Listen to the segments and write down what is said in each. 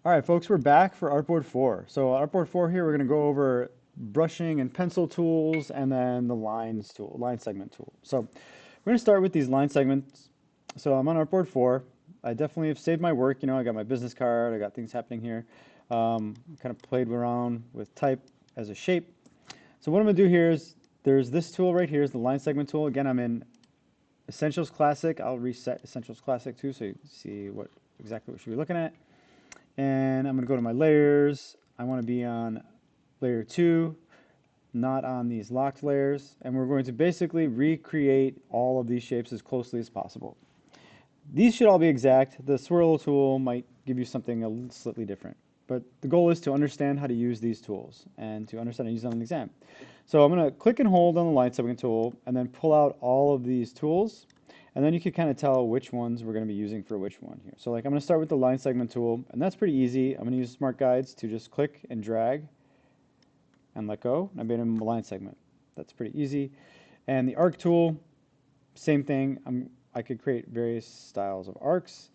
All right, folks, we're back for Artboard 4. So Artboard 4 here, we're going to go over brushing and pencil tools and then the lines tool, line segment tool. So we're going to start with these line segments. So I'm on Artboard 4. I definitely have saved my work. I got my business card. I got things happening here. Kind of played around with type as a shape. So what I'm going to do here is there's this tool right here is the line segment tool. Again, I'm in Essentials Classic. I'll reset Essentials Classic too so you can see exactly what we should be looking at. And I'm going to go to my layers. I want to be on layer 2, not on these locked layers. And we're going to basically recreate all of these shapes as closely as possible. These should all be exact. The swirl tool might give you something slightly different. But the goal is to understand how to use these tools and to understand how to use them in the exam. So I'm going to click and hold on the line segment tool and then pull out all of these tools. And then you can kind of tell which ones we're going to be using for which one here. So like I'm going to start with the line segment tool, and that's pretty easy. I'm going to use smart guides to just click and drag and let go. I made them a line segment. That's pretty easy. And the arc tool, same thing. I could create various styles of arcs,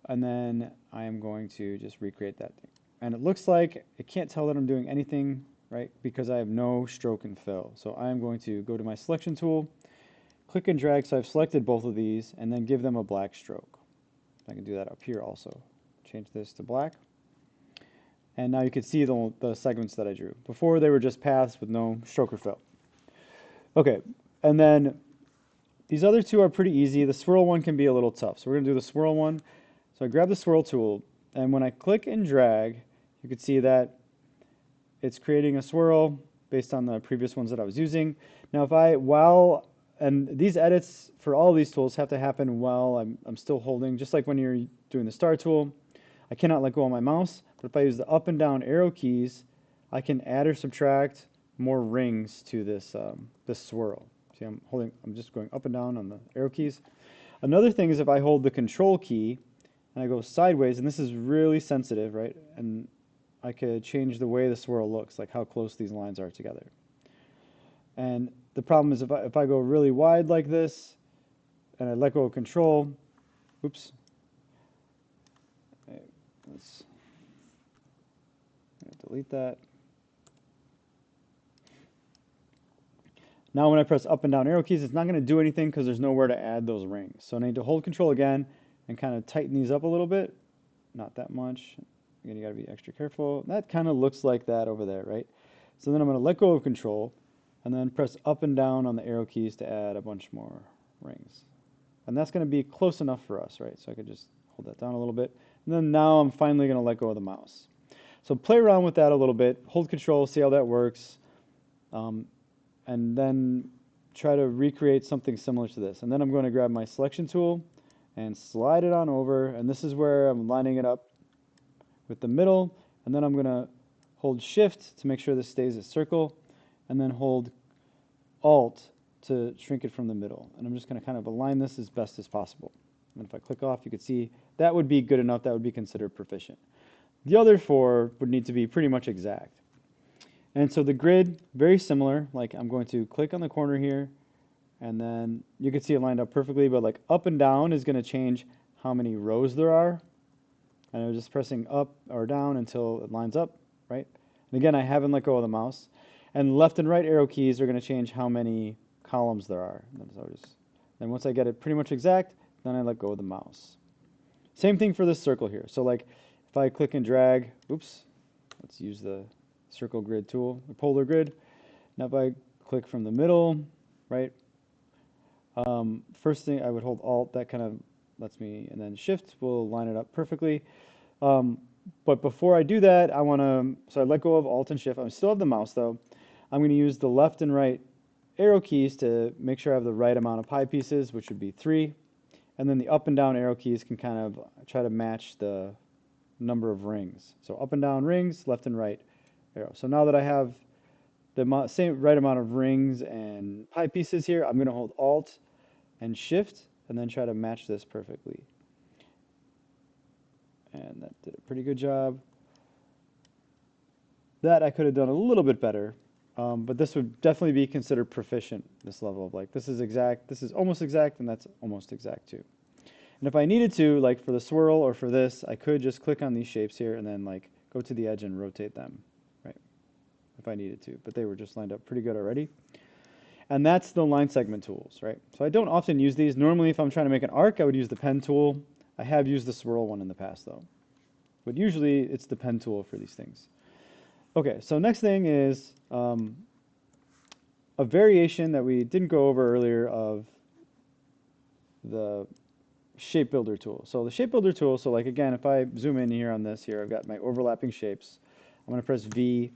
and then I am going to just recreate that thing. And it looks like it can't tell that I'm doing anything, right? Because I have no stroke and fill. So I am going to go to my selection tool, click and drag, so I've selected both of these, and then give them a black stroke. I can do that up here also. Change this to black. And now you can see the segments that I drew. Before they were just paths with no stroke or fill. Okay, and then these other two are pretty easy. The swirl one can be a little tough. So we're going to do the swirl one. So I grab the swirl tool, and when I click and drag, you can see that it's creating a swirl based on the previous ones that I was using. Now and these edits for all of these tools have to happen while I'm still holding, just like when you're doing the star tool. I cannot let go of my mouse, but if I use the up and down arrow keys, I can add or subtract more rings to this swirl. See, I'm just going up and down on the arrow keys. Another thing is if I hold the control key and I go sideways, and this is really sensitive, right? And I could change the way the swirl looks, like how close these lines are together. And the problem is if I go really wide like this and I let go of control, oops, let's delete that. Now when I press up and down arrow keys, it's not going to do anything because there's nowhere to add those rings. So I need to hold control again and kind of tighten these up a little bit. Not that much. Again, you got to be extra careful. That kind of looks like that over there, right? So then I'm going to let go of control and then press up and down on the arrow keys to add a bunch more rings. And that's going to be close enough for us, right? So I could just hold that down a little bit. And then now I'm finally going to let go of the mouse. So play around with that a little bit. Hold control, see how that works. And then try to recreate something similar to this. And then I'm going to grab my selection tool and slide it on over. And this is where I'm lining it up with the middle. And then I'm going to hold Shift to make sure this stays a circle. And then hold Alt to shrink it from the middle. And I'm just going to kind of align this as best as possible. And if I click off, you can see that would be good enough. That would be considered proficient. The other four would need to be pretty much exact. And so the grid, very similar. Like I'm going to click on the corner here, and then you can see it lined up perfectly, but like up and down is going to change how many rows there are. And I'm just pressing up or down until it lines up, right? And again, I haven't let go of the mouse. And left and right arrow keys are going to change how many columns there are. Then once I get it pretty much exact, then I let go of the mouse. Same thing for this circle here. So like if I click and drag, oops, let's use the circle grid tool, the polar grid. Now if I click from the middle, right? First thing I would hold Alt, that kind of lets me, and then Shift will line it up perfectly. But before I do that, so I let go of Alt and Shift. I still have the mouse though. I'm going to use the left and right arrow keys to make sure I have the right amount of pie pieces, which would be 3. And then the up and down arrow keys can kind of try to match the number of rings. So up and down rings, left and right arrow. So now that I have the same right amount of rings and pie pieces here, I'm going to hold Alt and Shift and then try to match this perfectly. And that did a pretty good job. That I could have done a little bit better, but this would definitely be considered proficient, this level of like, this is exact, this is almost exact, and that's almost exact too. And if I needed to, like for the swirl or for this, I could just click on these shapes here and then like go to the edge and rotate them, right? If I needed to, but they were just lined up pretty good already. And that's the line segment tools, right? So I don't often use these. Normally, if I'm trying to make an arc, I would use the pen tool. I have used the swirl one in the past though. But usually it's the pen tool for these things. Okay, so next thing is a variation that we didn't go over earlier of the shape builder tool. So the shape builder tool, so like again, if I zoom in here on this here, I've got my overlapping shapes. I'm going to press V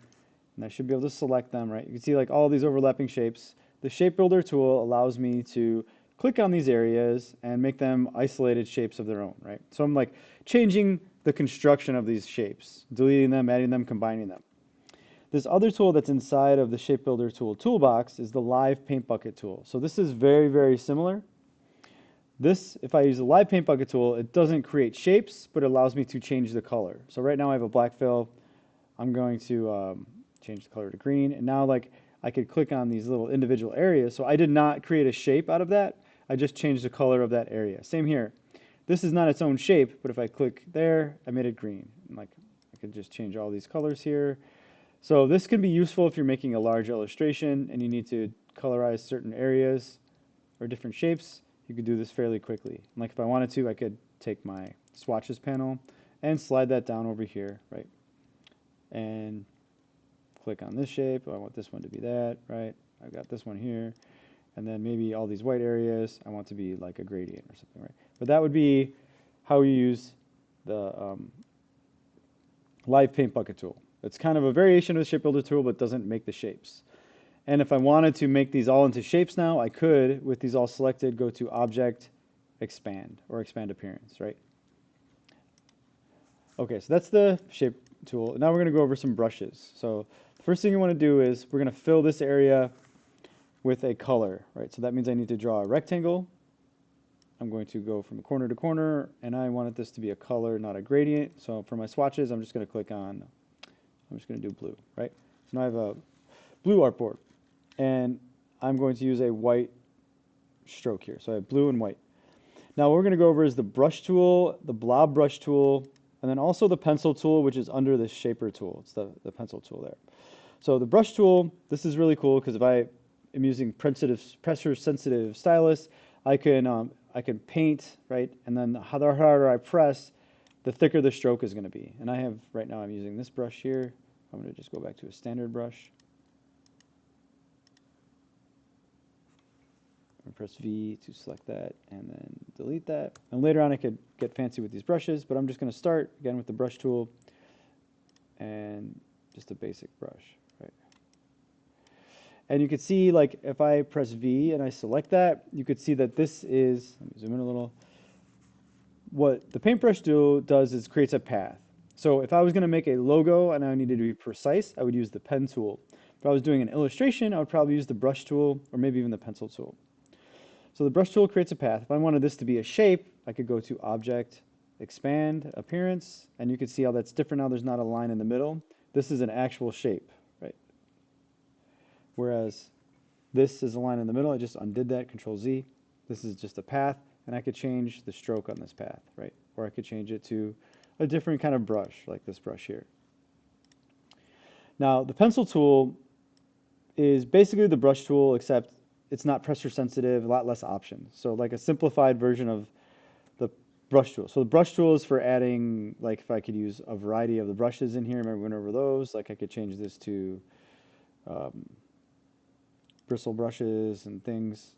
and I should be able to select them, right? You can see like all these overlapping shapes. The shape builder tool allows me to click on these areas and make them isolated shapes of their own, right? So I'm like changing the construction of these shapes, deleting them, adding them, combining them. This other tool that's inside of the shape builder tool toolbox is the live paint bucket tool. So this is very, very similar. This, if I use the live paint bucket tool, it doesn't create shapes, but it allows me to change the color. So right now I have a black fill. I'm going to change the color to green. And now like I could click on these little individual areas. So I did not create a shape out of that. I just changed the color of that area. Same here. This is not its own shape, but if I click there, I made it green. And like I could just change all these colors here. So this can be useful if you're making a large illustration and you need to colorize certain areas or different shapes. You could do this fairly quickly. Like if I wanted to, I could take my swatches panel and slide that down over here, right? And click on this shape. I want this one to be that, right? I've got this one here. And then maybe all these white areas, I want to be like a gradient or something, right? But that would be how you use the live paint bucket tool. It's kind of a variation of the shape builder tool, but doesn't make the shapes. And if I wanted to make these all into shapes now, I could, with these all selected, go to Object, Expand, or Expand Appearance, right? Okay, so that's the shape tool. Now we're going to go over some brushes. So the first thing you want to do is we're going to fill this area with a color, right? So that means I need to draw a rectangle. I'm going to go from corner to corner, and I wanted this to be a color, not a gradient. So for my swatches, I'm just going to click on, I'm just going to do blue, right? So now I have a blue artboard, and I'm going to use a white stroke here. So I have blue and white. Now what we're going to go over is the brush tool, the blob brush tool, and then also the pencil tool, which is under the shaper tool. It's the pencil tool there. So the brush tool, this is really cool because if I am using pressure-sensitive stylus, I can paint, right? And then the harder I press, the thicker the stroke is going to be. And I have, right now I'm using this brush here. I'm going to just go back to a standard brush. I'm going to press V to select that and then delete that. And later on I could get fancy with these brushes, but I'm just going to start again with the brush tool and just a basic brush, right? And you can see, like, if I press V and I select that, you could see that this is, let me zoom in a little. What the paintbrush tool does is creates a path. So if I was going to make a logo and I needed to be precise, I would use the pen tool. If I was doing an illustration, I would probably use the brush tool or maybe even the pencil tool. So the brush tool creates a path. If I wanted this to be a shape, I could go to Object, Expand, Appearance, and you can see how that's different now. There's not a line in the middle. This is an actual shape, right? Whereas this is a line in the middle. I just undid that, Control Z. This is just a path, and I could change the stroke on this path, right? Or I could change it to a different kind of brush, like this brush here. Now, the pencil tool is basically the brush tool, except it's not pressure sensitive, a lot less options. So like a simplified version of the brush tool. So the brush tool is for adding, like if I could use a variety of the brushes in here, remember we went over those, like I could change this to bristle brushes and things,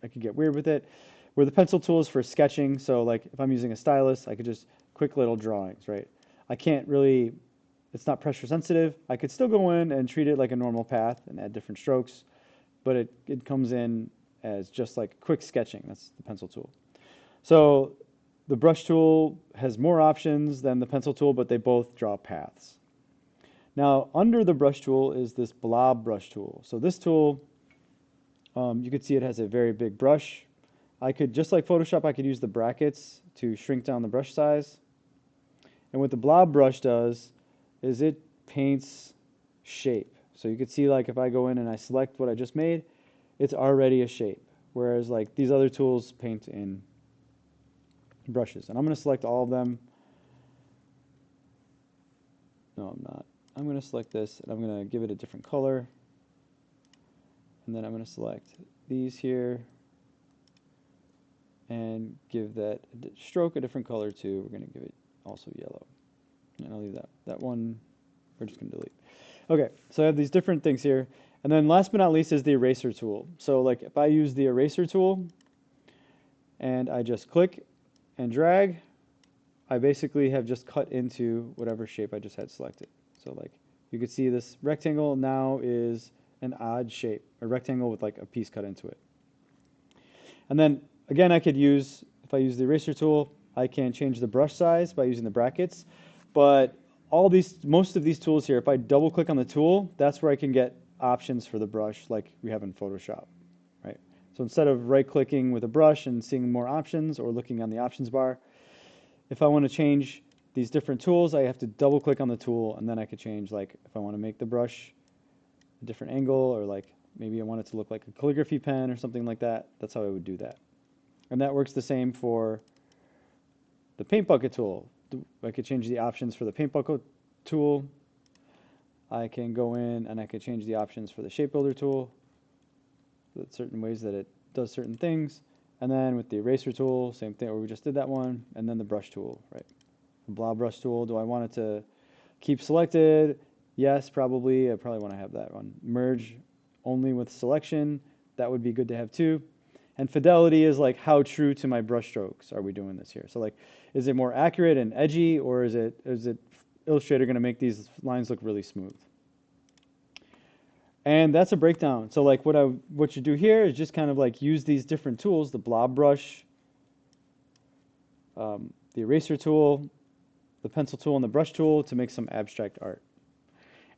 I could get weird with it. Where the pencil tool is for sketching, so like if I'm using a stylus, I could just quick little drawings, right? I can't really, it's not pressure sensitive. I could still go in and treat it like a normal path and add different strokes, but it comes in as just like quick sketching. That's the pencil tool. So the brush tool has more options than the pencil tool, but they both draw paths. Now under the brush tool is this blob brush tool. So this tool, you can see it has a very big brush. I could, just like Photoshop, I could use the brackets to shrink down the brush size. And what the blob brush does is it paints shape. So you can see, like, if I go in and I select what I just made, it's already a shape. Whereas like these other tools paint in brushes. And I'm going to select all of them. No, I'm not. I'm going to select this, and I'm going to give it a different color. And then I'm going to select these here and give that stroke a different color too. We're going to give it also yellow. And I'll leave that one, we're just going to delete. Okay, so I have these different things here. And then last but not least is the eraser tool. So like if I use the eraser tool and I just click and drag, I basically have just cut into whatever shape I just had selected. So like you can see this rectangle now is an odd shape, a rectangle with like a piece cut into it. And then again, I could use, if I use the eraser tool, I can change the brush size by using the brackets. But most of these tools here, if I double click on the tool, that's where I can get options for the brush like we have in Photoshop, right? So instead of right clicking with a brush and seeing more options or looking on the options bar, if I want to change these different tools, I have to double click on the tool, and then I could change, like if I want to make the brush a different angle, or like maybe I want it to look like a calligraphy pen or something like that. That's how I would do that. And that works the same for the paint bucket tool. I could change the options for the paint bucket tool. I can go in and I could change the options for the shape builder tool. Certain ways that it does certain things. And then with the eraser tool, same thing, where we just did that one. And then the brush tool, right? The blob brush tool, do I want it to keep selected? Yes, probably. I probably want to have that one. Merge only with selection. That would be good to have too. And fidelity is like how true to my brush strokes are we doing this here? So like, is it more accurate and edgy, or is it Illustrator going to make these lines look really smooth? And that's a breakdown. So like what you do here is just kind of like use these different tools, the blob brush, the eraser tool, the pencil tool, and the brush tool to make some abstract art.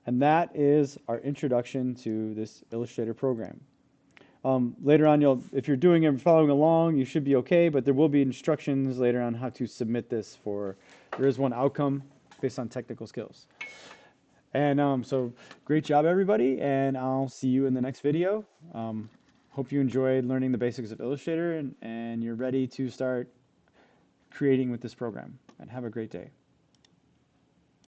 And that is our introduction to this Illustrator program. Later on, if you're doing it and following along, you should be okay, but there will be instructions later on how to submit this there is one outcome based on technical skills. And so great job, everybody, and I'll see you in the next video. Hope you enjoyed learning the basics of Illustrator and you're ready to start creating with this program. And have a great day.